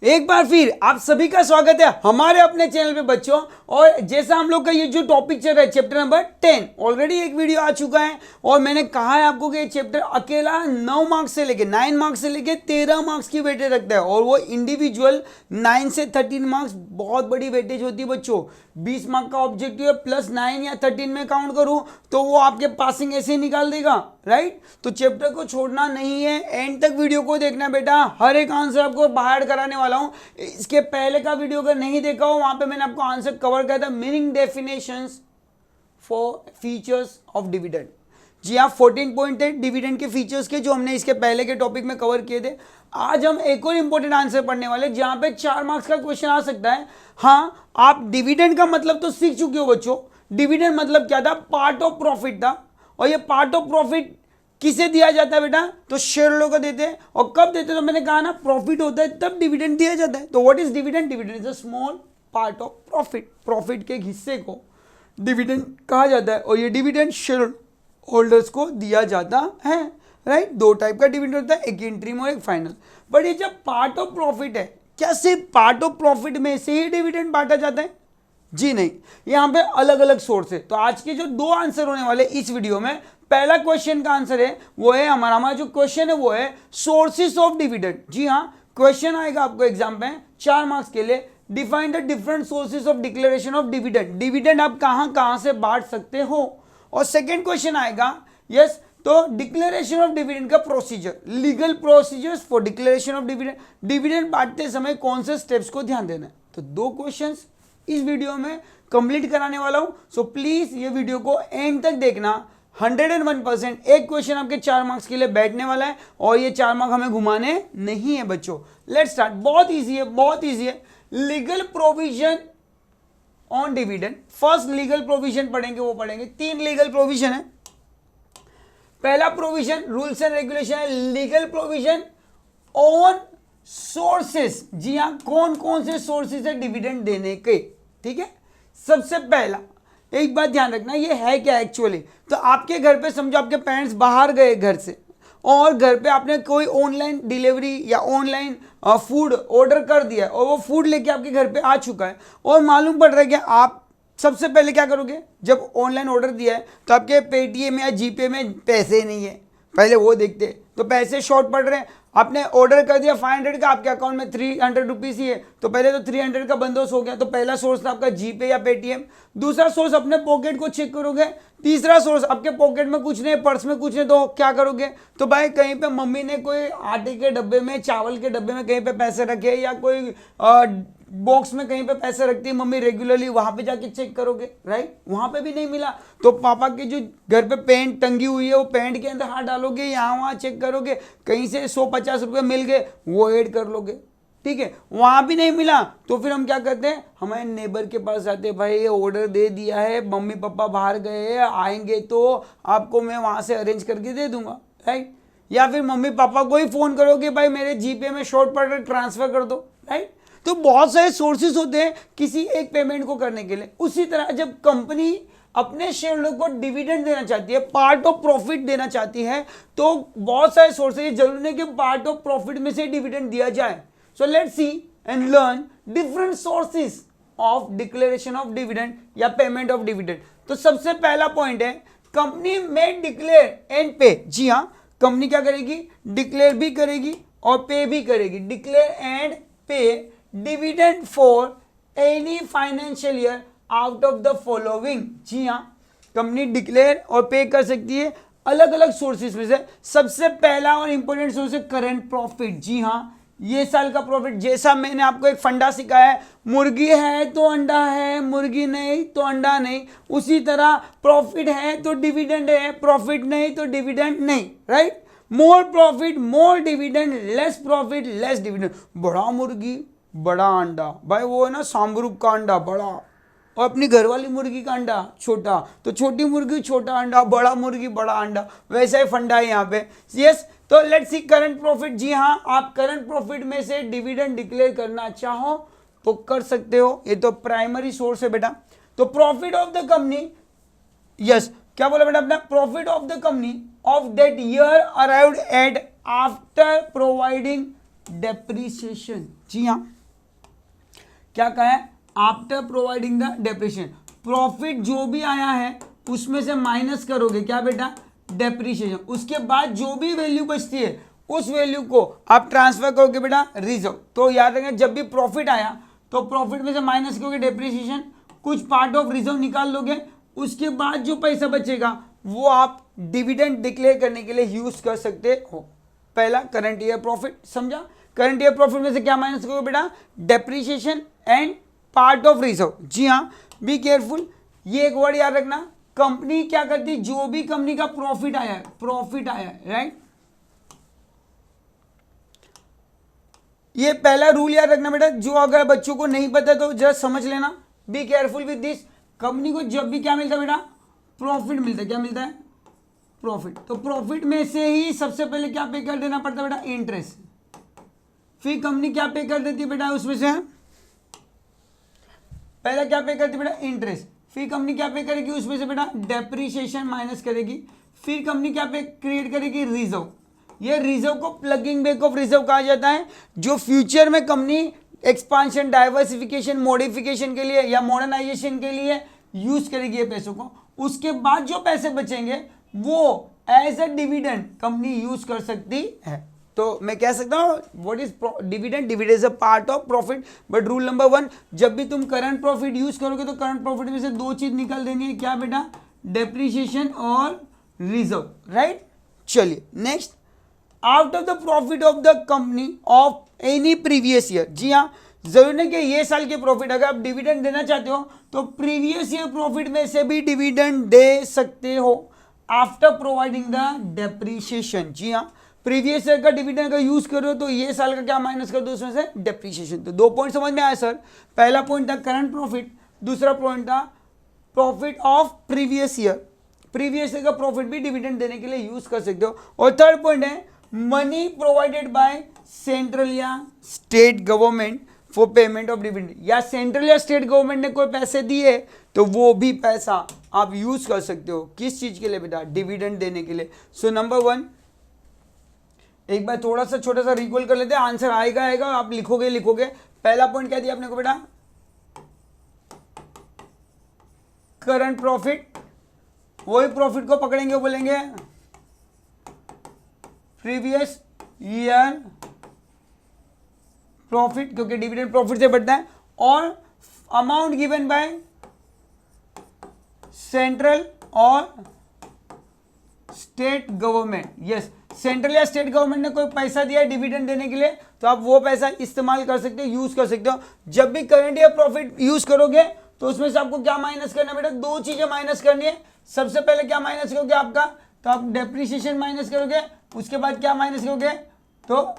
एक बार फिर आप सभी का स्वागत है हमारे अपने चैनल पे बच्चों। और जैसा हम लोग का ये जो टॉपिक चल रहा है चैप्टर नंबर 10, ऑलरेडी एक वीडियो आ चुका है और मैंने कहा है आपको कि ये चैप्टर अकेला 9 मार्क्स से लेके 9 मार्क्स से लेके 13 मार्क्स की वेटेज रखता है और वो इंडिविजुअल 9 से 13 मार्क्स बहुत बड़ी वेटेज होती है बच्चों। 20 मार्क का ऑब्जेक्टिव है, प्लस 9 या 13 में काउंट करूं तो वो आपके पासिंग ऐसे ही निकाल देगा, राइट। तो चैप्टर को छोड़ना नहीं है, एंड तक वीडियो को देखना बेटा। हर एक आंसर आपको बाहर कराने वाला हूं। इसके पहले का वीडियो अगर नहीं देखा हो वहां पे मैंने आपको आंसर कवर किया था, meaning definitions for features of dividend. जी हाँ, 14.8 डिविडेंड के फीचर्स के जो हमने इसके पहले के टॉपिक में कवर किए थे। आज हम एक और इंपॉर्टेंट आंसर पढ़ने वाले जहां पे 4 मार्क्स का क्वेश्चन आ सकता है। हाँ, आप डिविडेंड का मतलब तो सीख चुके हो बच्चों। डिविडेंड मतलब क्या था? पार्ट ऑफ प्रॉफिट था। और ये पार्ट ऑफ प्रॉफिट किसे दिया जाता है बेटा? तो शेयर होल्डर को देते हैं। और कब देते हैं? तो मैंने कहा ना, प्रॉफिट होता है तब डिविडेंड दिया जाता है। तो what is dividend? Dividend is a small part of profit. Profit के एक हिस्से को डिविडेंड कहा जाता है और ये डिविडेंड शेयर होल्डर्स को दिया जाता है, राइट। 2 टाइप का डिविडेंड होता है, एक इंटरिम और एक फाइनल। बट ये जब पार्ट ऑफ प्रॉफिट है, क्या सिर्फ पार्ट ऑफ प्रॉफिट में से ही डिविडेंड बांटा जाता है? जी नहीं, यहां पे अलग अलग सोर्स है। तो आज के जो 2 आंसर होने वाले इस वीडियो में, पहला क्वेश्चन का आंसर है वो है हमारा जो क्वेश्चन है वो है सोर्सेस ऑफ डिविडेंड। जी हाँ, क्वेश्चन आएगा आपको एग्जाम में 4 मार्क्स के लिए। Define the different sources of declaration of dividend. Dividend आप कहां कहां से बांट सकते हो। और सेकंड क्वेश्चन आएगा यस, तो डिक्लेरेशन ऑफ डिविडेंड का procedure, legal procedures for declaration of dividend. Dividend बांटते समय कौन से स्टेप्स को ध्यान देना है। तो 2 क्वेश्चंस इस वीडियो में कंप्लीट कराने वाला हूं। सो प्लीज ये वीडियो को एंड तक देखना। 101% एक क्वेश्चन आपके 4 मार्क्स के लिए बैठने वाला है और ये 4 मार्क्स हमें घुमाने नहीं है बच्चों। Let's start. बहुत इजी है, बहुत इजी है। Legal provision on dividend. First legal provision पढ़ेंगे, वो पढ़ेंगे 3 लीगल प्रोविजन है। पहला प्रोविजन रूल्स एंड रेगुलेशन है, लीगल प्रोविजन ऑन सोर्सेस। जी हाँ, कौन कौन से सोर्सेस है डिविडेंड देने के, ठीक है। सबसे पहला एक बात ध्यान रखना, ये है क्या एक्चुअली। तो आपके घर पे समझो आपके पेरेंट्स बाहर गए घर से और घर पे आपने कोई ऑनलाइन डिलीवरी या ऑनलाइन फूड ऑर्डर कर दिया और वो फूड लेके आपके घर पे आ चुका है और मालूम पड़ रहा है कि आप सबसे पहले क्या करोगे? जब ऑनलाइन ऑर्डर दिया है तो आपके पेटीएम या जीपे में पैसे नहीं है, पहले वो देखते हैं। तो पैसे शॉर्ट पड़ रहे हैं, आपने ऑर्डर कर दिया 500 का, आपके अकाउंट में 300 रुपीज़ ही है, तो पहले तो 300 का बंदोबस्त हो गया। तो पहला सोर्स था आपका जीपे या पेटीएम। दूसरा सोर्स अपने पॉकेट को चेक करोगे। तीसरा सोर्स आपके पॉकेट में कुछ नहीं, पर्स में कुछ नहीं, तो क्या करोगे? तो भाई कहीं पे मम्मी ने कोई आटे के डब्बे में, चावल के डब्बे में कहीं पे पैसे रखे या कोई बॉक्स में कहीं पे पैसे रखती है मम्मी रेगुलरली, वहां पे जाके चेक करोगे, राइट। वहां पे भी नहीं मिला तो पापा की जो घर पे पेंट टंगी हुई है वो पेंट के अंदर हाथ डालोगे, यहाँ वहां चेक करोगे, कहीं से 150 रुपये मिल गए वो ऐड कर लोगे, ठीक है। वहां भी नहीं मिला तो फिर हम क्या करते हैं? हमारे नेबर के पास जाते हैं, भाई ये ऑर्डर दे दिया है, मम्मी पापा बाहर गए हैं, आएंगे तो आपको मैं वहां से अरेंज करके दे दूंगा, राइट। या फिर मम्मी पापा को ही फोन करोगे, भाई मेरे जीपे में शॉर्ट पड़ रहा है, ट्रांसफर कर दो, राइट। तो बहुत सारे सोर्सेस होते हैं किसी एक पेमेंट को करने के लिए। उसी तरह जब कंपनी अपने शेयर होल्डर को डिविडेंड देना चाहती है, पार्ट ऑफ प्रॉफिट देना चाहती है, तो बहुत सारे सोर्सेस, जरूरी नहीं कि पार्ट ऑफ प्रॉफिट में से डिविडेंड दिया जाए। So let's see and learn different sources of declaration of dividend या पेमेंट ऑफ डिविडेंड। तो सबसे पहला पॉइंट है, कंपनी में डिक्लेयर एंड पे। जी हाँ, कंपनी क्या करेगी? डिक्लेयर भी करेगी और पे भी करेगी। Declare and pay dividend for any financial year out of the following. जी हाँ, कंपनी डिक्लेयर और पे कर सकती है अलग अलग सोर्सेस में से। सबसे पहला और इंपॉर्टेंट सोर्स है करंट प्रॉफिट। जी हाँ, ये साल का प्रॉफिट। जैसा मैंने आपको एक फंडा सिखाया है, मुर्गी है तो अंडा है, मुर्गी नहीं तो अंडा नहीं, उसी तरह प्रॉफिट है तो डिविडेंड है, प्रॉफिट नहीं तो डिविडेंड नहीं, right. More profit more dividend, less profit less dividend. बड़ा मुर्गी बड़ा अंडा, भाई वो है ना सांबरूप का अंडा बड़ा, और अपनी घरवाली मुर्गी का अंडा छोटा, तो छोटी मुर्गी छोटा अंडा, बड़ा मुर्गी बड़ा अंडा, वैसा ही फंडा है यहाँ पे। यस, तो लेट्स सी करंट प्रॉफिट। जी हाँ, आप करंट प्रॉफिट में से डिविडेंड डिक्लेयर करना चाहो तो कर सकते हो, ये तो प्राइमरी सोर्स है बेटा। तो profit of the company, yes, क्या बोला बेटा अपना? Profit of the company of that year arrived at after providing depreciation. जी हाँ, क्या कहा है, after providing the depreciation, profit जो भी आया है उसमें से माइनस करोगे क्या बेटा, डेप्रिसिएशन, उसके बाद जो भी वैल्यू बचती है उस वैल्यू को आप ट्रांसफर करोगे बेटा रिजर्व। तो याद रखना, जब भी प्रॉफिट आया तो प्रॉफिट में से माइनस करोगे डेप्रिसिएशन, कुछ पार्ट ऑफ रिजर्व निकाल लोगे, उसके बाद जो पैसा बचेगा वो आप डिविडेंड डिक्लेयर करने के लिए यूज कर सकते हो। पहला करंट ईयर प्रॉफिट, समझा, करंट ईयर प्रॉफिट में से क्या माइनस करोगे बेटा, depreciation and part of reserve. जी हाँ, बी केयरफुल, ये एक वर्ड याद रखना, कंपनी क्या करती, जो भी कंपनी का प्रॉफिट आया है, राइट, ये पहला रूल याद रखना बेटा, जो अगर बच्चों को नहीं पता तो जरा समझ लेना, be careful with this. Company को जब भी क्या मिलता है बेटा, प्रॉफिट मिलता है, क्या मिलता है, प्रॉफिट, तो प्रॉफिट में से ही सबसे पहले क्या पे कर देना पड़ता है बेटा, इंटरेस्ट, फिर कंपनी क्या पे कर देती है बेटा, उसमें से पहला क्या पे करती है बेटा, इंटरेस्ट, फिर कंपनी क्या पे करेगी, उसमें से बेटा डेप्रिसिएशन माइनस करेगी, फिर कंपनी क्या पे क्रिएट करेगी, रिजर्व। ये रिजर्व को प्लगिंग बैक ऑफ रिजर्व कहा जाता है, जो फ्यूचर में कंपनी एक्सपांशन, डाइवर्सिफिकेशन, मॉडिफिकेशन के लिए या मॉडर्नाइजेशन के लिए यूज करेगी ये पैसों को। उसके बाद जो पैसे बचेंगे वो as a dividend company use कर सकती है। तो मैं कह सकता हूँ what is dividend, dividend is a part of profit, but rule number 1, जब भी तुम करंट प्रॉफिट यूज करोगे तो करंट प्रॉफिट में से दो चीज निकल देनी है, क्या बेटा, डेप्रिसिएशन और रिजर्व, राइट। चलिए next, out of the profit of the company of any previous year. जी हाँ, जरूर नहीं कि ये साल के प्रॉफिट, अगर आप डिविडेंड देना चाहते हो तो प्रीवियस ईयर प्रॉफिट में से भी डिविडेंड दे सकते हो आफ्टर प्रोवाइडिंग द डेप्रिसिएशन। जी हाँ, प्रीवियस ईयर का डिविडेंड अगर यूज करो तो ये साल का क्या माइनस कर दो उसमें से, डेप्रिसिएशन। तो दो पॉइंट समझ में आया सर, पहला पॉइंट था करंट प्रॉफिट, दूसरा पॉइंट था profit of previous year, previous year का प्रॉफिट भी डिविडेंड देने के लिए यूज कर सकते हो। और थर्ड पॉइंट है मनी प्रोवाइडेड बाय सेंट्रल या state government for payment of dividend, या सेंट्रल या स्टेट गवर्नमेंट ने कोई पैसे दिए तो वो भी पैसा आप यूज कर सकते हो, किस चीज के लिए बेटा, डिविडेंड देने के लिए। सो नंबर 1, एक बार थोड़ा सा छोटा सा रिकॉल कर लेते हैं, आंसर आएगा, आप लिखोगे। पहला पॉइंट क्या दिया आपने को बेटा, करंट प्रॉफिट, वही प्रॉफिट को पकड़ेंगे, बोलेंगे प्रीवियस ईयर प्रॉफिट, क्योंकि डिविडेंड प्रॉफिट से बढ़ता है, और अमाउंट गिवन बाय सेंट्रल और स्टेट गवर्नमेंट। यस, सेंट्रल या स्टेट गवर्नमेंट ने कोई पैसा दिया डिविडेंड देने के लिए तो आप वो पैसा इस्तेमाल कर सकते हो, यूज कर सकते हो। जब भी करंट ईयर प्रॉफिट यूज करोगे तो उसमें से आपको क्या माइनस करना है बेटा, दो चीजें माइनस करनी है। सबसे पहले क्या माइनस करोगे आपका, तो आप डेप्रिसिएशन माइनस करोगे, उसके बाद क्या माइनस करोगे, तो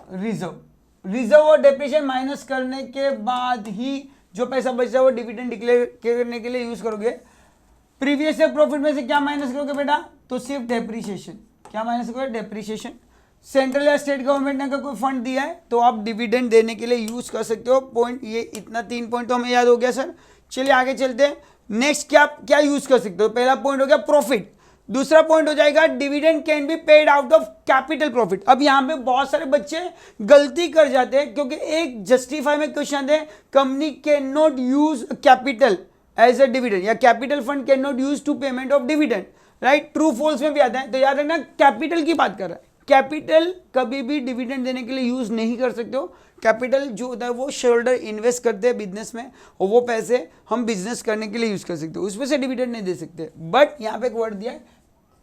रिजर्व और डेप्रिसिएशन माइनस करने के बाद ही जो पैसा बचा वो डिविडेंड डिक्लेयर करने के लिए यूज करोगे। प्रीवियस ईयर प्रॉफिट में से क्या माइनस करोगे बेटा, तो सिर्फ डेप्रिसिएशन, क्या माइनस करोगे, डेप्रिसिएशन। सेंट्रल या स्टेट गवर्नमेंट ने अगर कोई फंड दिया है तो आप डिविडेंड देने के लिए यूज कर सकते हो। पॉइंट ये इतना 3 पॉइंट तो हमें याद हो गया सर। चलिए आगे चलते हैं, नेक्स्ट क्या यूज कर सकते हो। पहला पॉइंट हो गया प्रॉफिट, दूसरा पॉइंट हो जाएगा dividend can B paid out of capital profit. अब यहाँ पे बहुत सारे बच्चे गलती कर जाते हैं, क्योंकि एक जस्टिफाई में क्वेश्चन है, company can not use capital as a dividend, या capital fund can not use to payment of dividend, right, true false में भी आता है। तो याद रखना कैपिटल की बात कर रहा है, कैपिटल कभी भी डिविडेंड देने के लिए यूज नहीं कर सकते हो। कैपिटल जो होता है वो शेयर होल्डर इन्वेस्ट करते हैं बिजनेस में, और वो पैसे हम बिजनेस करने के लिए यूज कर सकते हो, उसमें से डिविडेंड नहीं दे सकते। बट यहाँ पे एक वर्ड दिया है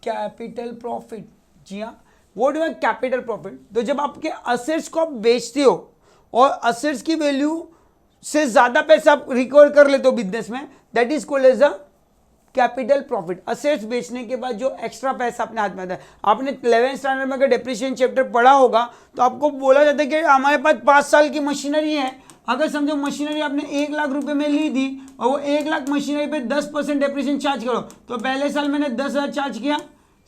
कैपिटल प्रॉफिट। जी हाँ, व्हाट इज कैपिटल प्रॉफिट, तो जब आपके असेट्स को आप बेचते हो और असेट्स की वैल्यू से ज्यादा पैसा आप रिकवर कर लेते हो बिजनेस में, that is called as a capital profit. Assets बेचने के बाद जो एक्स्ट्रा पैसा अपने हाथ में आता है। आपने 11th स्टैंडर्ड में अगर डेप्रिसिएशन चैप्टर पढ़ा होगा तो आपको बोला जाता है कि हमारे पास 5 साल की मशीनरी है, अगर समझो मशीनरी आपने 1 लाख रुपए में ली थी और वो 1 लाख मशीनरी पे 10% डेप्रिसिएशन चार्ज करो, तो पहले साल मैंने 10,000 चार्ज किया,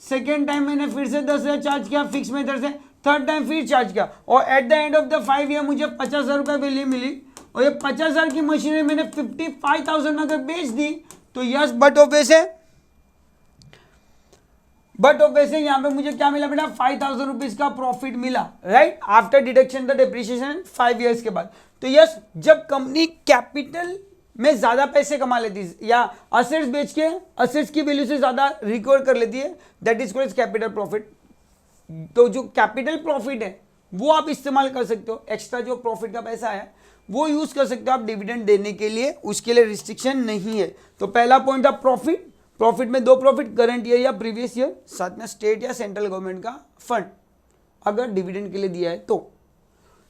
सेकेंड टाइम मैंने फिर से 10,000 चार्ज किया फिक्स मेथड से, थर्ड टाइम फिर चार्ज किया, और at the end of the 5 year मुझे 50,000 रुपये वैल्यू मिली, और ये 50,000 की मशीनरी मैंने 55,000 में अगर बेच दी तो यस, बट ऑब्वियसली यहाँ पे मुझे क्या मिला बेटा, 5,000 रुपीज का प्रॉफिट मिला, right, after deduction the depreciation 5 years के बाद। तो यस, जब कंपनी कैपिटल में ज्यादा पैसे कमा लेती है या असेट्स बेच के असेट्स की वैल्यू से ज्यादा रिकवर कर लेती है, that is called capital profit. तो जो कैपिटल प्रॉफिट है वो आप इस्तेमाल कर सकते हो, एक्स्ट्रा जो प्रॉफिट का पैसा है वो यूज कर सकते हो आप डिविडेंड देने के लिए, उसके लिए रिस्ट्रिक्शन नहीं है। तो पहला पॉइंट था प्रॉफिट, प्रॉफिट में दो प्रॉफिट, करंट ईयर या प्रीवियस ईयर, साथ में स्टेट या सेंट्रल गवर्नमेंट का फंड अगर डिविडेंड के लिए दिया है तो।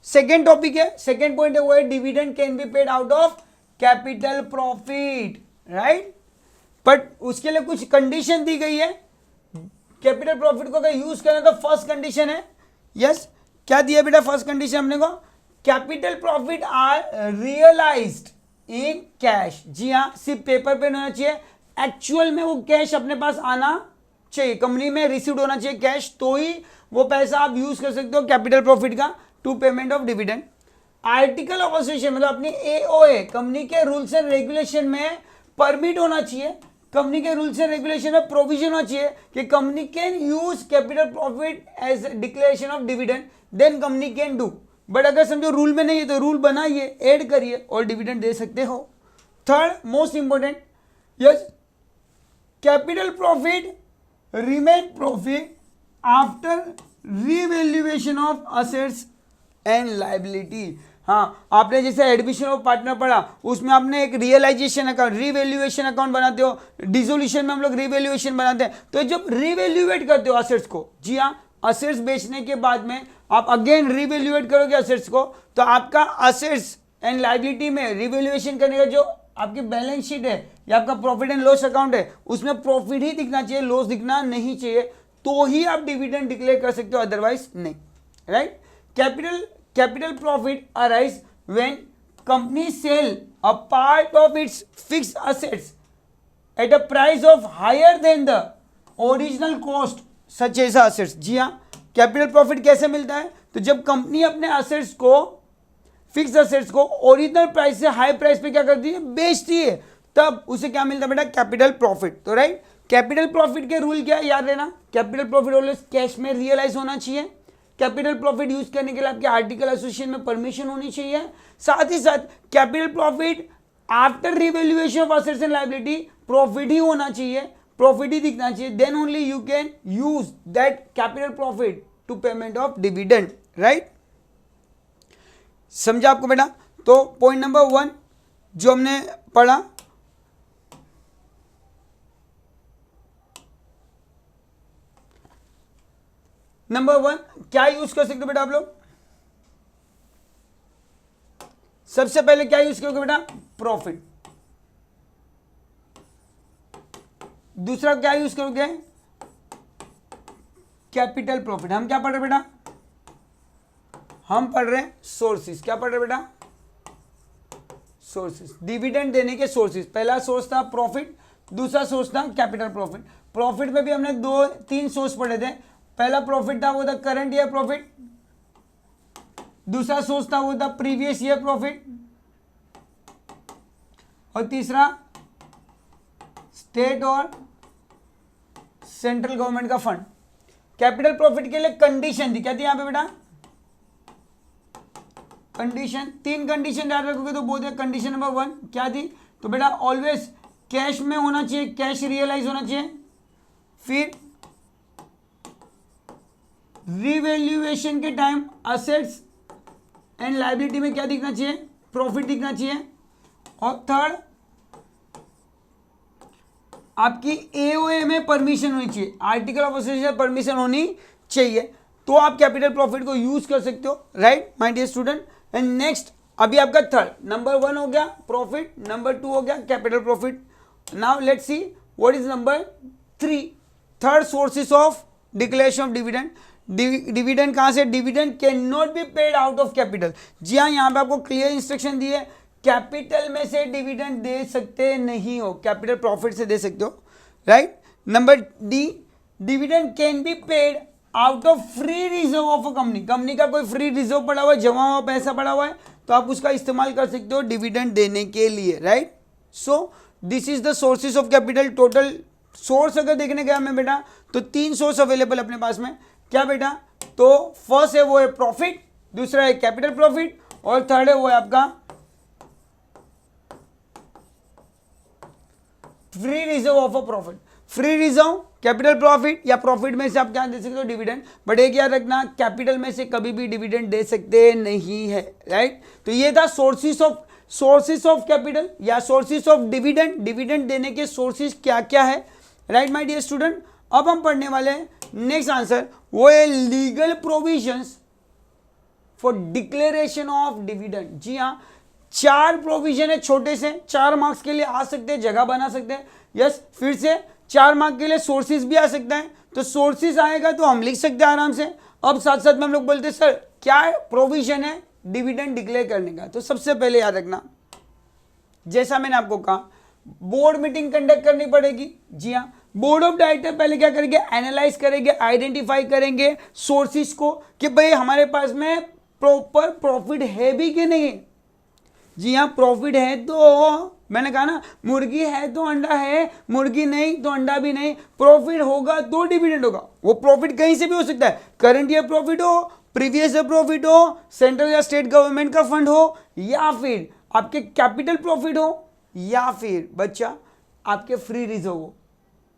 सेकेंड टॉपिक है, सेकेंड पॉइंट है वो है dividend can B paid out of capital profit, right. But उसके लिए कुछ कंडीशन दी गई है। कैपिटल प्रॉफिट को अगर यूज करना तो फर्स्ट कंडीशन है, यस, क्या दिया बेटा फर्स्ट कंडीशन हमने को, capital profit are realized in cash. जी हाँ, सिर्फ पेपर पे होना चाहिए, एक्चुअल में वो कैश अपने पास आना चाहिए, कंपनी में रिसीव्ड होना चाहिए कैश, तो ही वो पैसा आप यूज कर सकते हो कैपिटल प्रॉफिट का to payment of dividend. Article of association मतलब अपनी एओए कंपनी के रूल्स एंड रेगुलेशन में परमिट होना चाहिए, कंपनी के रूल्स एंड रेगुलेशन में प्रोविजन होना चाहिए कि company can use capital profit as declaration of dividend, then company can do. But अगर समझो रूल में नहीं है तो रूल बनाइए, ऐड करिए और डिविडेंड दे सकते हो। Third most important, yes, capital profit remain profit after revaluation of assets and liability. हाँ, आपने जैसे एडमिशन ऑफ पार्टनर पढ़ा, उसमें आपने एक रियलाइजेशन अकाउंट, रिवैल्यूएशन अकाउंट बनाते हो, डिसोल्यूशन में हम लोग रिवैल्यूएशन बनाते हैं। तो जब रिवैल्यूएट करते हो असेट्स को, जी हाँ, असेट्स बेचने के बाद में आप अगेन रिवैल्यूएट करोगे असेट्स को, तो आपका असेट्स एंड लायबिलिटी में रिवैल्यूएशन करने का जो आपकी बैलेंस शीट है या आपका प्रॉफिट एंड लॉस अकाउंट है, उसमें प्रॉफिट ही दिखना चाहिए, लॉस दिखना नहीं चाहिए, तो ही आप डिविडेंड डिक्लेयर कर सकते हो, अदरवाइज नहीं, right. Capital profit arise when company sell a part of its fixed assets at a price of higher than the original cost such as assets. जी हाँ, कैपिटल प्रॉफिट कैसे मिलता है, तो जब कंपनी अपने असेट्स को, फिक्स असेट्स को ओरिजिनल प्राइस से हाई प्राइस पे क्या करती है, बेचती है, तब उसे क्या मिलता है बेटा, कैपिटल प्रॉफिट। तो राइट, कैपिटल प्रॉफिट के रूल क्या है याद रहना, कैपिटल प्रॉफिट ऑलवेज कैश में रियलाइज होना चाहिए, कैपिटल प्रॉफिट यूज करने के लिए आपके आर्टिकल एसोसिएशन में परमिशन होनी चाहिए, साथ ही साथ capital profit after revaluation of assets and liability profit ही होना चाहिए, प्रॉफिट ही दिखना चाहिए, then only you can use that capital profit to payment of dividend, right. समझा आपको बेटा। तो पॉइंट नंबर 1 जो हमने पढ़ा, नंबर 1 क्या यूज कर सकते हो बेटा आप लोग, सबसे पहले क्या यूज करोगे बेटा, प्रॉफिट। दूसरा क्या यूज करोगे, कैपिटल प्रॉफिट। हम क्या पढ़ रहे बेटा, हम पढ़ रहे हैं सोर्सेस। क्या पढ़ रहे बेटा, सोर्सेस, डिविडेंड देने के सोर्सेस। पहला सोर्स था प्रॉफिट, दूसरा सोर्स था कैपिटल प्रॉफिट। प्रॉफिट में भी हमने 2-3 सोर्स पढ़े थे। पहला प्रॉफिट था वो था करंट ईयर प्रॉफिट, दूसरा सोर्स था वो था प्रीवियस ईयर प्रॉफिट, और तीसरा स्टेट और सेंट्रल गवर्नमेंट का फंड। कैपिटल प्रॉफिट के लिए कंडीशन थी, क्या थी यहां पे बेटा, कंडीशन। 3 कंडीशन याद रखोगे तो बोलते हैं। कंडीशन नंबर 1 क्या थी, तो बेटा ऑलवेज कैश में होना चाहिए, कैश रियलाइज होना चाहिए। फिर रिवैल्यूएशन के टाइम असेट्स एंड लायबिलिटी में क्या दिखना चाहिए, प्रॉफिट दिखना चाहिए। और थर्ड, आपकी एओए में परमिशन होनी चाहिए, आर्टिकल ऑफ एसोसिएशन परमिशन होनी चाहिए, तो आप कैपिटल प्रॉफिट को यूज कर सकते हो, right my dear student. And next अभी आपका थर्ड, नंबर 1 हो गया प्रॉफिट, नंबर 2 हो गया capital profit. Now let's see what is number 3, third sources of declaration of dividend. Dividend कहां से, dividend can not be paid out of capital. जी हाँ, यहां पे आपको क्लियर इंस्ट्रक्शन दी है, कैपिटल में से डिविडेंड दे सकते नहीं हो, कैपिटल प्रॉफिट से दे सकते हो, right. Number D, dividend can B paid out of free reserve of a company. Company का कोई फ्री रिजर्व पड़ा हुआ है, जमा हुआ पैसा पड़ा हुआ है, तो आप उसका इस्तेमाल कर सकते हो डिविडेंड देने के लिए, right. So this is the sources of capital. Total source अगर देखने गया मैं बेटा तो 3 सोर्स अवेलेबल अपने पास में। क्या बेटा, तो फर्स्ट है वो है प्रॉफिट, दूसरा है कैपिटल प्रॉफिट, और थर्ड है वो है आपका free reserve of a profit. Free reserve capital profit या प्रॉफिट में से आप क्या दे सकते हो, डिविडेंड। बट एक याद रखना, कैपिटल में से कभी भी डिविडेंड दे सकते नहीं है, राइट। तो ये था सोर्सेस ऑफ कैपिटल या सोर्सेस ऑफ डिविडेंड। डिविडेंड देने के सोर्सेस क्या क्या है, राइट माय डियर स्टूडेंट। अब हम पढ़ने वाले हैं नेक्स्ट आंसर, वो है legal provisions for declaration of dividend. जी हाँ, 4 प्रोविजन है, छोटे से 4 मार्क्स के लिए आ सकते हैं, जगह बना सकते हैं। यस, फिर से 4 मार्क्स के लिए सोर्सेज भी आ सकता है, तो सोर्सेज आएगा तो हम लिख सकते हैं आराम से। अब साथ साथ में हम लोग बोलते हैं सर क्या प्रोविजन है डिविडेंड डिक्लेयर करने का। तो सबसे पहले याद रखना, जैसा मैंने आपको कहा, बोर्ड मीटिंग कंडक्ट करनी पड़ेगी। जी हाँ, बोर्ड ऑफ डायरेक्टर पहले क्या करेंगे, एनालाइज करेंगे, आइडेंटिफाई करेंगे सोर्सेज को कि भाई हमारे पास में प्रॉपर प्रॉफिट है भी कि नहीं। जी हाँ, प्रॉफिट है तो मैंने कहा ना, मुर्गी है तो अंडा है, मुर्गी नहीं तो अंडा भी नहीं। प्रॉफिट होगा तो डिविडेंड होगा। वो प्रॉफिट कहीं से भी हो सकता है, करंट ईयर प्रॉफिट हो, प्रीवियस ईयर प्रॉफिट हो, सेंट्रल या स्टेट गवर्नमेंट का फंड हो, या फिर आपके कैपिटल प्रॉफिट हो, या फिर बच्चा आपके फ्री रिजर्व हो।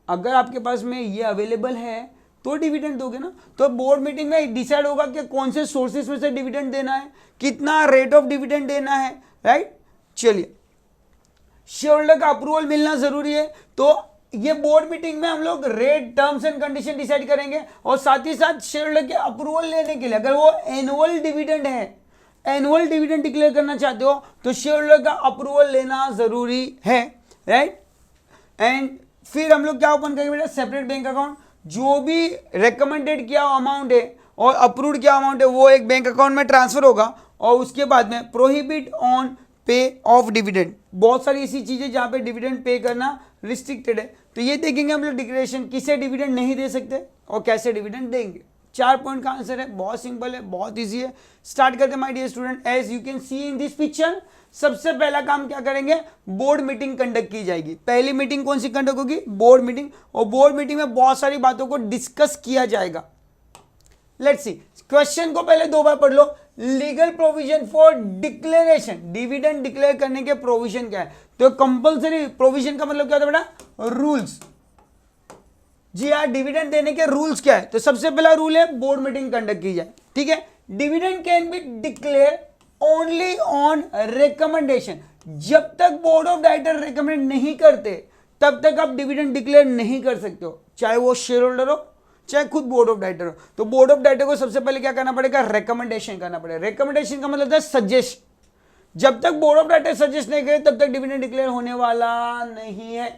अगर आपके पास में ये अवेलेबल है तो डिविडेंड दोगे ना। तो बोर्ड मीटिंग में डिसाइड होगा कि कौन से सोर्सेस में से डिविडेंड देना है, कितना रेट ऑफ डिविडेंड देना है, राइट। चलिए, शेयर होल्डर का अप्रूवल मिलना जरूरी है, तो ये बोर्ड मीटिंग में हम लोग rate, terms and condition decide करेंगे। और साथ ही साथ शेयर होल्डर के अप्रूवल लेने के लिए, अगर वो एनुअल डिविडेंड है, एनुअल डिविडेंड डिक्लेयर करना चाहते हो तो शेयर होल्डर का अप्रूवल लेना जरूरी है, राइट। एंड फिर हम लोग क्या ओपन करेंगे बेटा, सेपरेट बैंक अकाउंट। जो भी रिकमेंडेड किया अमाउंट है और अप्रूव्ड किया अमाउंट है वो एक बैंक अकाउंट में ट्रांसफर होगा। और उसके बाद में प्रोहिबिट ऑन पे ऑफ डिविडेंड, बहुत सारी ऐसी चीजें जहां पे डिविडेंड पे करना रिस्ट्रिक्टेड है। तो ये देखेंगे हम लोग डिक्लेरेशन, किसे डिविडेंड नहीं दे सकते और कैसे डिविडेंड देंगे। 4 पॉइंट का आंसर है, बहुत सिंपल है, बहुत इजी है। स्टार्ट करते हैं my dear student. As you can see in this picture, सबसे पहला काम क्या करेंगे, बोर्ड मीटिंग कंडक्ट की जाएगी। पहली मीटिंग कौन सी कंडक्ट होगी, बोर्ड मीटिंग। और बोर्ड मीटिंग में बहुत सारी बातों को डिस्कस किया जाएगा। लेट्स सी, क्वेश्चन को पहले 2 बार पढ़ लो। Legal provision for declaration, dividend declare करने के प्रोविजन क्या है। तो कंपलसरी प्रोविजन का मतलब क्या होता है बेटा, रूल्स। जी हाँ, डिविडेंड देने के रूल्स क्या है। तो सबसे पहला रूल है बोर्ड मीटिंग कंडक्ट की जाए, ठीक है। Dividend can be declare only on recommendation. जब तक बोर्ड ऑफ डायरेक्टर रिकमेंड नहीं करते तब तक आप डिविडेंड डिक्लेयर नहीं कर सकते हो, चाहे वो शेयर होल्डर हो चाहे खुद बोर्ड ऑफ डायरेक्टर हो। तो बोर्ड ऑफ डायरेक्टर को सबसे पहले क्या करना पड़ेगा, रिकमेंडेशन करना पड़ेगा। रिकमेंडेशन का मतलब है सजेस्ट। जब तक बोर्ड ऑफ डायरेक्टर सजेस्ट नहीं करे तब तक डिविडेंड डिक्लेयर होने वाला नहीं है।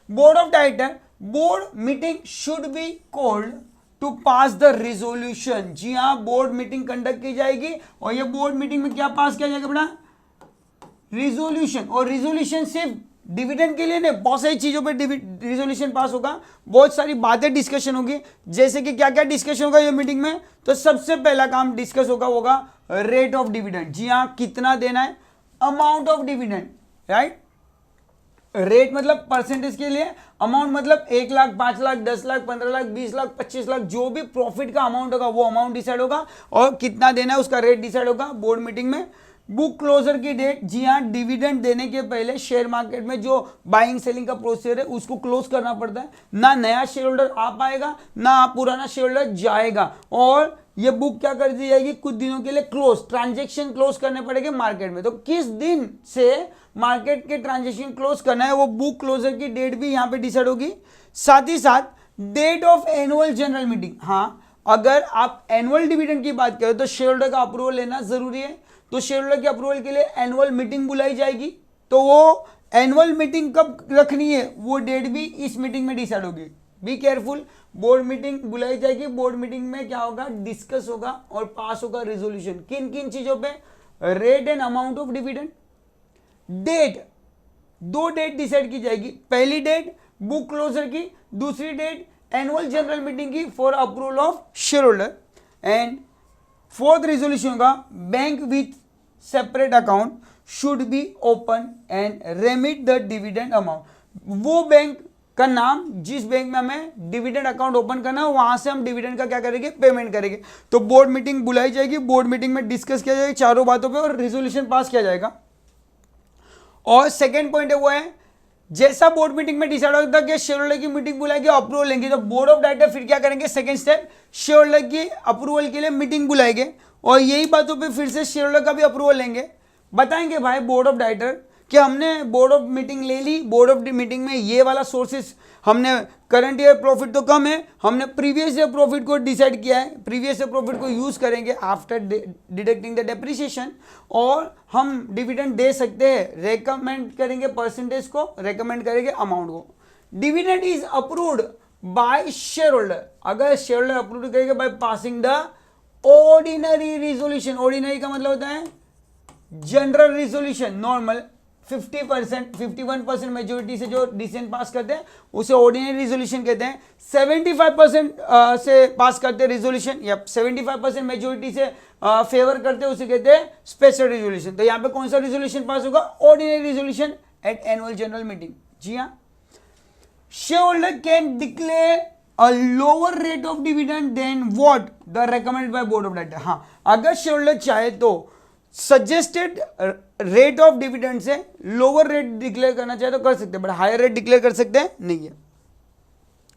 Board of director, board meeting should be called to pass the resolution. जी हाँ, बोर्ड मीटिंग कंडक्ट की जाएगी और ये बोर्ड मीटिंग में क्या पास किया जाएगा बेटा, रिजोल्यूशन। और रिजोल्यूशन सिर्फ डिविडेंड के लिए नहीं, बहुत सारी चीजों पे रिजोल्यूशन पास होगा, बहुत सारी बातें डिस्कशन होगी। जैसे कि क्या क्या डिस्कशन होगा ये मीटिंग में, तो सबसे पहला काम डिस्कस होगा रेट ऑफ डिविडेंड। जी हाँ, कितना देना है, amount of dividend, right. Rate मतलब परसेंटेज के लिए, अमाउंट मतलब 1 लाख, 5 लाख, 10 लाख, 15 लाख, 20 लाख, 25 लाख, जो भी प्रॉफिट का अमाउंट होगा वो अमाउंट डिसाइड होगा और कितना देना है उसका रेट डिसाइड होगा बोर्ड मीटिंग में। बुक क्लोजर की डेट, जी हाँ, डिविडेंड देने के पहले शेयर मार्केट में जो बाइंग सेलिंग का प्रोसीजर है उसको क्लोज करना पड़ता है। ना नया शेयर होल्डर आ पाएगा ना पुराना शेयर होल्डर जाएगा। और ये बुक क्या कर दी जाएगी, कुछ दिनों के लिए क्लोज, ट्रांजेक्शन क्लोज करने पड़ेंगे मार्केट में। तो किस दिन से मार्केट के ट्रांजेक्शन क्लोज करना है वो बुक क्लोजर की डेट भी यहाँ पे डिसाइड होगी। साथ ही साथ date of annual general meeting. हाँ, अगर आप एनुअल डिविडेंड की बात करें तो शेयर होल्डर का अप्रूवल लेना जरूरी है। तो शेयर होल्डर के अप्रूवल के लिए एनुअल मीटिंग बुलाई जाएगी। तो वो एनुअल मीटिंग कब रखनी है वो डेट भी इस मीटिंग में डिसाइड होगी। बी केयरफुल, बोर्ड मीटिंग बुलाई जाएगी। बोर्ड मीटिंग में क्या होगा, डिस्कस होगा और पास होगा रेजोल्यूशन। किन किन चीजों पे, rate and amount of dividend. Date, 2 date decide की जाएगी। पहली डेट बुक क्लोजर की, दूसरी डेट एनुअल जनरल मीटिंग की for approval of share holder. And fourth resolution होगा, bank with separate account should be open and remit the dividend amount. वो bank का नाम जिस बैंक में हमें डिविडेंड अकाउंट ओपन करना है वहां से हम डिविडेंड का क्या करेंगे, पेमेंट करेंगे। तो बोर्ड मीटिंग बुलाई जाएगी, बोर्ड मीटिंग में डिस्कस किया जाएगा चारों बातों पे और रेजोल्यूशन पास किया जाएगा। और सेकेंड पॉइंट है वो है जैसा बोर्ड मीटिंग में डिसाइड होता है कि शेयर होल्डर की मीटिंग बुलाएगी, अप्रूवल लेंगे, तो बोर्ड ऑफ डायरेक्टर फिर क्या करेंगे, सेकंड स्टेप शेयर होल्डर की अप्रूवल के लिए मीटिंग बुलाएंगे और यही बातों पे फिर से शेयर होल्डर का भी अप्रूवल लेंगे। बताएंगे भाई बोर्ड ऑफ डायरेक्टर कि हमने बोर्ड ऑफ मीटिंग ले ली, बोर्ड ऑफ मीटिंग में ये वाला सोर्सेस, हमने करंट ईयर प्रॉफिट तो कम है, हमने प्रीवियस ईयर प्रॉफिट को डिसाइड किया है, प्रीवियस ईयर प्रॉफिट को यूज करेंगे आफ्टर डिडक्टिंग द डेप्रिसिएशन और हम डिविडेंड दे सकते हैं, रेकमेंड करेंगे परसेंटेज को, रेकमेंड करेंगे अमाउंट को। Dividend is approved by share holder, अगर शेयर होल्डर अप्रूव करेंगे by passing the ordinary resolution, ordinary का मतलब होता है जनरल रिजोल्यूशन, नॉर्मल 50% 51% मेजोरिटी से जो डिसीजन पास करते हैं उसे ऑर्डिनरी रिजोल्यूशन कहते हैं। 75% से पास करते हैं रिजोल्यूशन या 75% मेजोरिटी से फेवर करते हैं उसे कहते हैं स्पेशल रिजोल्यूशन। तो यहाँ पे कौन सा रिजोल्यूशन पास होगा, ordinary resolution at annual general meeting. जी हाँ, share holder can declare a lower rate of dividend than what the recommended by board of director. हाँ, अगर शेयर होल्डर चाहे तो सजेस्टेड रेट ऑफ डिविडेंड से lower rate declare करना चाहे तो कर सकते हैं, बट हायर रेट डिक्लेयर कर सकते हैं नहीं है।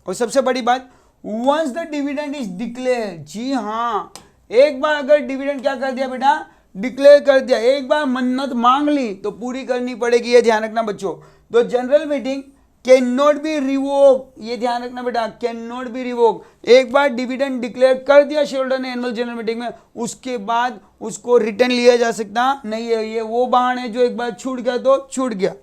और सबसे बड़ी बात, once the dividend is declare, जी हाँ, एक बार अगर डिविडेंड क्या कर दिया बेटा, डिक्लेयर कर दिया, एक बार मन्नत मांग ली तो पूरी करनी पड़ेगी, ये ध्यान रखना बच्चों। तो general meeting can not be revoke, ये ध्यान रखना बेटा, कैन नॉट बी रिवोक। एक बार डिविडेंड डिक्लेयर कर दिया शेयर होल्डर ने एनुअल जनरल मीटिंग में, उसके बाद उसको रिटर्न लिया जा सकता नहीं है। ये वो बहाना है जो एक बार छूट गया तो छूट गया।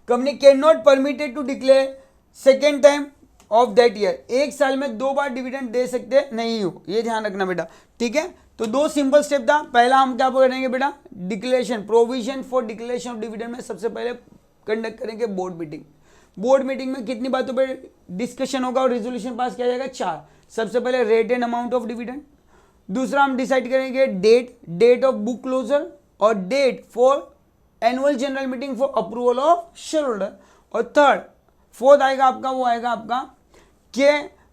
Company can not permitted to declare second time of that year, एक साल में 2 बार डिविडेंड दे सकते नहीं हो, ये ध्यान रखना बेटा, ठीक है। तो 2 सिंपल स्टेप था, पहला हम क्या करेंगे बेटा, declaration, provision for declaration of dividend में सबसे पहले कंडक्ट करेंगे बोर्ड मीटिंग। बोर्ड मीटिंग में कितनी बातों पे डिस्कशन होगा और रेजोल्यूशन पास किया जाएगा, 4। सबसे पहले rate and amount of dividend, दूसरा हम डिसाइड करेंगे डेट ऑफ बुक क्लोजर और date for annual general meeting for approval of share holder, और फोर्थ आएगा आपका, वो आएगा आपका कि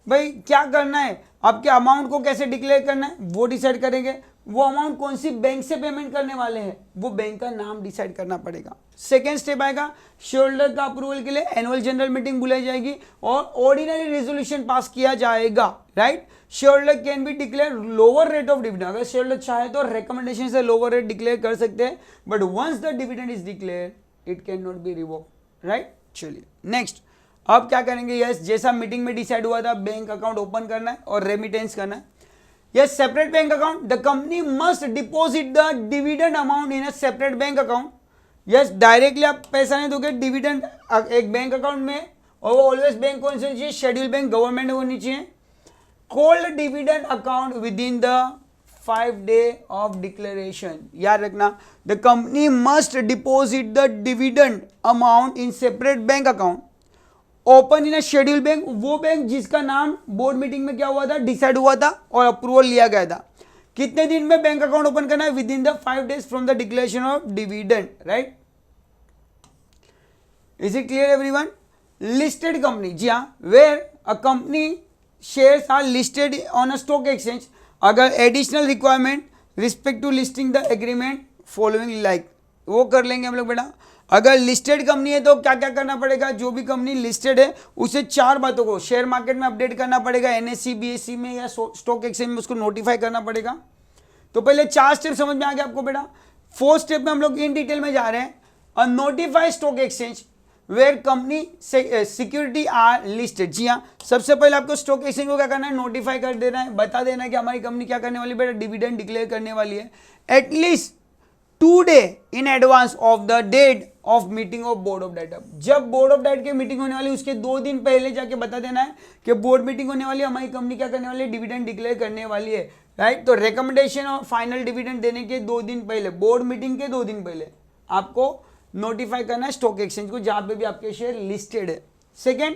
भाई क्या करना है, आपके अमाउंट को कैसे डिक्लेयर करना है वो डिसाइड करेंगे, वो अमाउंट कौन सी बैंक से पेमेंट करने वाले हैं वो बैंक का नाम डिसाइड करना पड़ेगा। सेकेंड स्टेप आएगा, शेयर होल्डर का अप्रूवल के लिए एनुअल जनरल मीटिंग बुलाई जाएगी और ऑर्डिनरी रेजोल्यूशन पास किया जाएगा, right. Share holder can be declare lower rate of dividend, अगर शेयर होल्डर चाहे तो रिकमेंडेशन से लोअर रेट डिक्लेयर कर सकते हैं, but once the dividend is declare it can not be revoke, right. चलिए नेक्स्ट, अब क्या करेंगे, यस जैसा मीटिंग में डिसाइड हुआ था बैंक अकाउंट ओपन करना है और रेमिटेंस करना है। Yes, separate bank account. The company must deposit the dividend amount in a separate bank account. Yes, directly आप पैसा नहीं दोगे, डिविडेंड एक बैंक अकाउंट में, और वो ऑलवेज बैंक कौन सी होनी चाहिए, शेड्यूल बैंक, गवर्नमेंट होनी चाहिए। Called dividend account with in the 5 day of declaration, याद रखना, the company must deposit the dividend amount in separate bank account open in a schedule bank, वो बैंक जिसका नाम बोर्ड मीटिंग में क्या हुआ था, डिसाइड हुआ था और अप्रूवल लिया गया था। कितने दिन में बैंक अकाउंट ओपन करना है, within the 5 days from the declaration of dividend, right. Is it clear everyone. Listed company, जी हाँ, where a company shares are listed on a stock exchange, अगर additional requirement respect to listing the agreement following like, वो कर लेंगे हम लोग बेटा। अगर लिस्टेड कंपनी है तो क्या क्या करना पड़ेगा, जो भी कंपनी लिस्टेड है उसे 4 बातों को शेयर मार्केट में अपडेट करना पड़ेगा, NSE BSE में या स्टॉक एक्सचेंज में उसको नोटिफाई करना पड़ेगा। तो पहले 4 स्टेप समझ में आ गया आपको बेटा। 4th स्टेप में हम लोग इन डिटेल में जा रहे हैं। A notified stock exchange where company security are listed, जी हाँ, सबसे पहले आपको स्टॉक एक्सचेंज को क्या करना है, नोटिफाई कर देना है, बता देना है कि हमारी कंपनी क्या करने वाली बेटा, डिविडेंड डिक्लेयर करने वाली है at least 2 days in advance of the date of meeting of board of director. जब बोर्ड ऑफ डायरेक्टर की मीटिंग होने वाली उसके 2 दिन पहले जाके बता देना है कि बोर्ड मीटिंग होने वाली है, हमारी कंपनी क्या करने वाली है, डिविडेंड डिक्लेयर करने वाली है, राइट। तो रिकमेंडेशन और फाइनल डिविडेंड देने के 2 दिन पहले, बोर्ड मीटिंग के 2 दिन पहले आपको नोटिफाई करना है स्टॉक एक्सचेंज को जहां पे भी आपके शेयर लिस्टेड है। सेकेंड,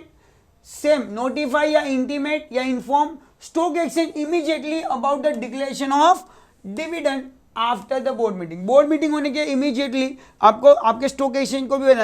सेम नोटिफाई या इंटीमेट या inform stock exchange immediately about the declaration of dividend after the board meeting. Board meeting होने के इमीडिएटली आपको आपके स्टॉक एक्सचेंज को भी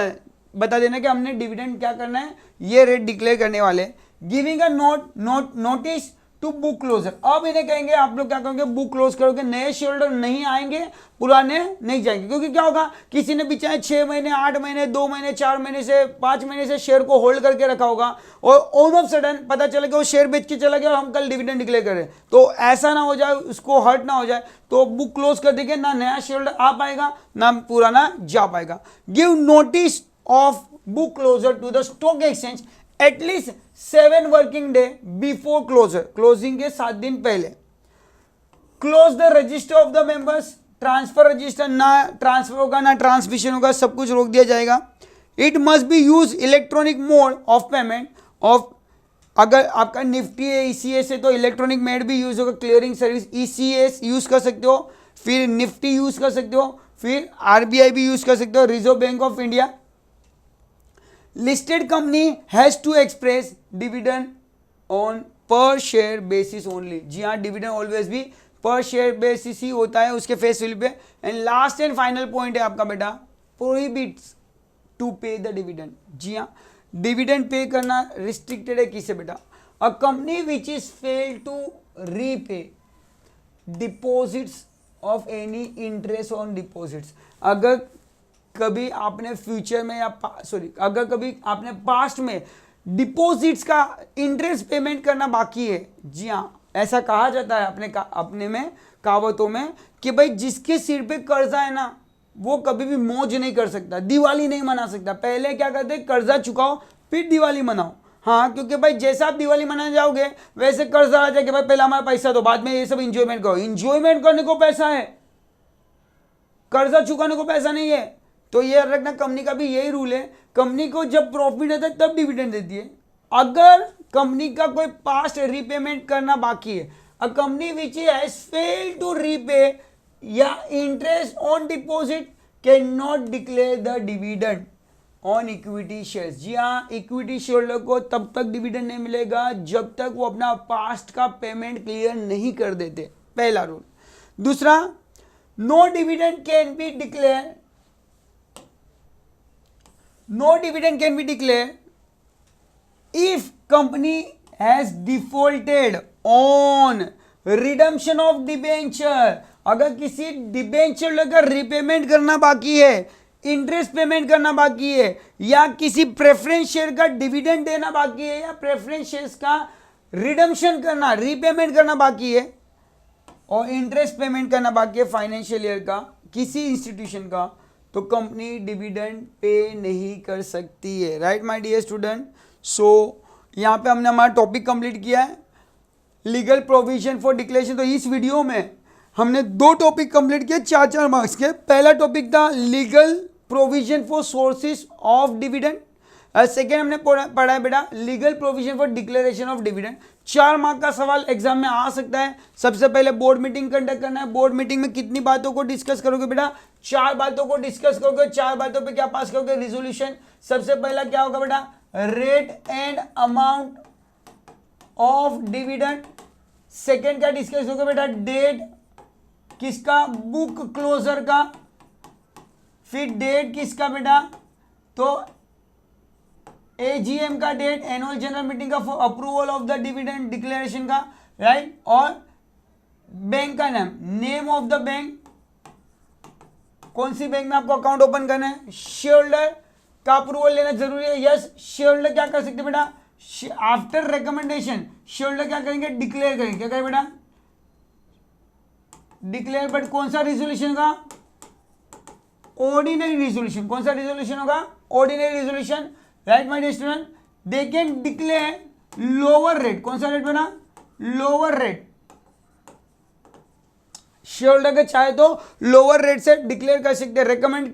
बता देना कि हमने डिविडेंड क्या करना है, ये रेट डिक्लेयर करने वाले। Giving a notice to book closure, अब इन्हें कहेंगे आप लोग क्या करोगे, बुक क्लोज करोगे, नए शेयर होल्डर नहीं आएंगे, पुराने नहीं जाएंगे, क्योंकि क्या होगा, किसी ने भी चाहे 6 महीने 8 महीने 2 महीने 4 महीने से 5 महीने से शेयर को होल्ड करके रखा होगा और ऑन ऑफ सडन पता चला कि वो शेयर बेच के चला गया और हम कल डिविडेंड डिक्लेयर करें, तो ऐसा ना हो जाए, उसको हर्ट ना हो जाए, तो बुक क्लोज कर देंगे, ना नया शेयर होल्डर आ पाएगा ना पुराना जा पाएगा। Give notice of book closure to the stock exchange at least 7 working day before closure, closing के 7 दिन पहले। Close the register of the members, transfer register, ना ट्रांसफर होगा ना ट्रांसमिशन होगा, सब कुछ रोक दिया जाएगा। It must be use electronic mode of payment of, अगर आपका निफ्टी है ईसीएस है तो इलेक्ट्रॉनिक मेड भी यूज होगा, क्लियरिंग सर्विस ईसीएस यूज कर सकते हो, फिर निफ्टी यूज कर सकते हो, फिर आरबीआई भी यूज कर सकते हो, reserve bank of India. Listed company has to express dividend on per share basis only, जी हाँ, डिविडेंड ऑलवेज भी पर शेयर बेसिस ही होता है उसके फेस वैल्यू पे। And last and final point है आपका बेटा, prohibits to pay the dividend, जी हाँ, डिविडेंड पे करना रिस्ट्रिक्टेड है किसे बेटा, a company which is fail to repay deposits of any interest on deposits, अगर कभी आपने फ्यूचर में या अगर कभी आपने पास्ट में डिपॉजिट्स का इंटरेस्ट पेमेंट करना बाकी है, जी हाँ, ऐसा कहा जाता है अपने में कहावतों में कि भाई जिसके सिर पे कर्जा है ना वो कभी भी मौज नहीं कर सकता, दिवाली नहीं मना सकता। पहले क्या करते हैं, कर्जा चुकाओ फिर दिवाली मनाओ, हाँ, क्योंकि भाई जैसा आप दिवाली मनाने जाओगे वैसे कर्जा आ जाएगा, भाई पहले हमारा पैसा दो, बाद में ये सब इंजॉयमेंट करो। इंजॉयमेंट करने को पैसा है, कर्जा चुकाने को पैसा नहीं है। तो ये याद रखना, कंपनी का भी यही रूल है, कंपनी को जब प्रॉफिट आता है तब डिविडेंड देती है। अगर कंपनी का कोई पास्ट रीपेमेंट करना बाकी है, a company which has failed to repay या interest on deposit can not declare the dividend on equity shares, जी हाँ, इक्विटी शेयर को तब तक डिविडेंड नहीं मिलेगा जब तक वो अपना पास्ट का पेमेंट क्लियर नहीं कर देते, पहला रूल। दूसरा, no dividend can be declare, no dividend can be declared if company has defaulted on redemption of debenture, अगर किसी डिबेंचर लेकर रिपेमेंट करना बाकी है, इंटरेस्ट पेमेंट करना बाकी है, या किसी प्रेफरेंस शेयर का डिविडेंड देना बाकी है, या प्रेफरेंस शेयर्स का रिडम्पशन करना रीपेमेंट करना बाकी है और इंटरेस्ट पेमेंट करना बाकी है फाइनेंशियल ईयर का किसी इंस्टीट्यूशन का, तो कंपनी डिविडेंड पे नहीं कर सकती है। राइट माय डियर स्टूडेंट, सो यहाँ पे हमने हमारा टॉपिक कंप्लीट किया है, लीगल प्रोविजन फॉर डिक्लेरेशन। तो इस वीडियो में हमने 2 टॉपिक कंप्लीट किए 4-4 मार्क्स के। पहला टॉपिक था legal provision for sources of dividend, second हमने पढ़ा है बेटा legal provision for declaration of dividend. 4 mark का सवाल एग्जाम में आ सकता है। सबसे पहले बोर्ड मीटिंग कंडक्ट करना है। बोर्ड मीटिंग में कितनी बातों को डिस्कस करोगे बेटा, 4 बातों को डिस्कस करोगे। 4 बातों पे क्या पास करोगे, रिजोल्यूशन। सबसे पहला क्या होगा बेटा, rate and amount of dividend. Second क्या डिस्कस करोगे बेटा, डेट किसका, बुक क्लोजर का। फिर डेट किसका बेटा, तो एजीएम का डेट, एनुअल जनरल मीटिंग का for approval of the dividend declaration का, राइट। और बैंक का नाम, नेम ऑफ द बैंक, कौन सी बैंक में आपको अकाउंट ओपन करना है। शेयर होल्डर का अप्रूवल लेना जरूरी है, यस। शेयर होल्डर क्या कर सकते बेटा, आफ्टर रिकमेंडेशन शेयर होल्डर क्या करेंगे, डिक्लेयर करेंगे। क्या करें बेटा, डिक्लेयर। बट कौन सा रिजोल्यूशन का, ऑर्डिनरी रिजोल्यूशन। कौन सा रिजोल्यूशन होगा, ordinary resolution, right my dear student. They can declare lower rate. कौन सा रेट बना, लोअर रेट। शेयर होल्डर के चाहे तो लोअर रेट से डिक्लेयर कर सकते हैं,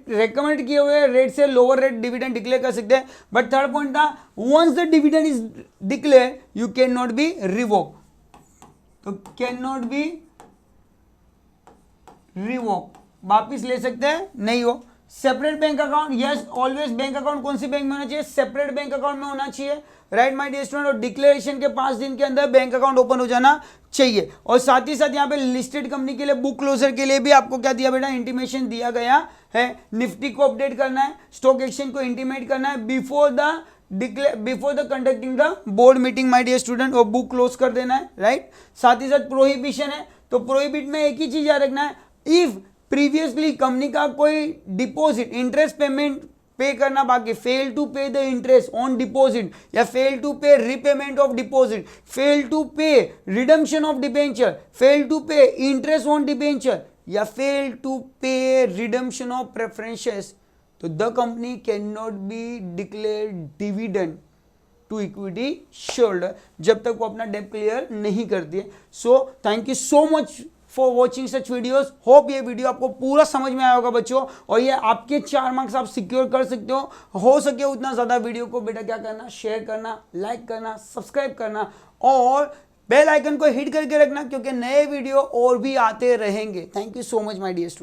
रेकमेंड किए हुए रेट से लोअर रेट डिविडेंड डिक्लेयर कर सकते हैं। बट थर्ड पॉइंट था, once the dividend is declare you can not be revoke. तो कैन नॉट बी रिवोक, वापिस ले सकते हैं नहीं हो। Separate bank account, yes always bank account कौन सी बैंक में होना चाहिए, सेपरेट बैंक अकाउंट में होना चाहिए, राइट माय डियर स्टूडेंट। और डिक्लेरेशन के 5 दिन के अंदर बैंक अकाउंट ओपन हो जाना चाहिए। और साथ ही साथ यहाँ पे लिस्टेड कंपनी के लिए बुक क्लोजर के लिए भी आपको क्या दिया बेटा, इंटीमेशन दिया गया है। निफ्टी को अपडेट करना है, स्टॉक एक्सचेंज को इंटीमेट करना है before the conducting the board meeting my dear student, और बुक क्लोज कर देना है, राइट। साथ ही साथ प्रोहिबिशन है, तो प्रोहिबिट में एक ही चीज याद रखना है, इफ प्रीवियसली कंपनी का कोई डिपॉजिट इंटरेस्ट पेमेंट पे करना बाकी, fail to pay the interest on deposit, या fail to pay repayment of deposit, fail to pay redemption of debenture, fail to pay interest on debenture, या fail to pay redemption of preferences, तो the company can not be declare dividend to equity shareholder, जब तक वो अपना debt clear नहीं करती है। So thank you so much for watching such videos. Hope ये वीडियो आपको पूरा समझ में आया होगा बच्चों, और ये आपके 4 मार्क्स आप सिक्योर कर सकते हो सके उतना ज़्यादा वीडियो को बेटा क्या करना, शेयर करना, लाइक करना, सब्सक्राइब करना, और बेल आइकन को हिट करके रखना, क्योंकि नए वीडियो और भी आते रहेंगे। Thank you so much my dear student.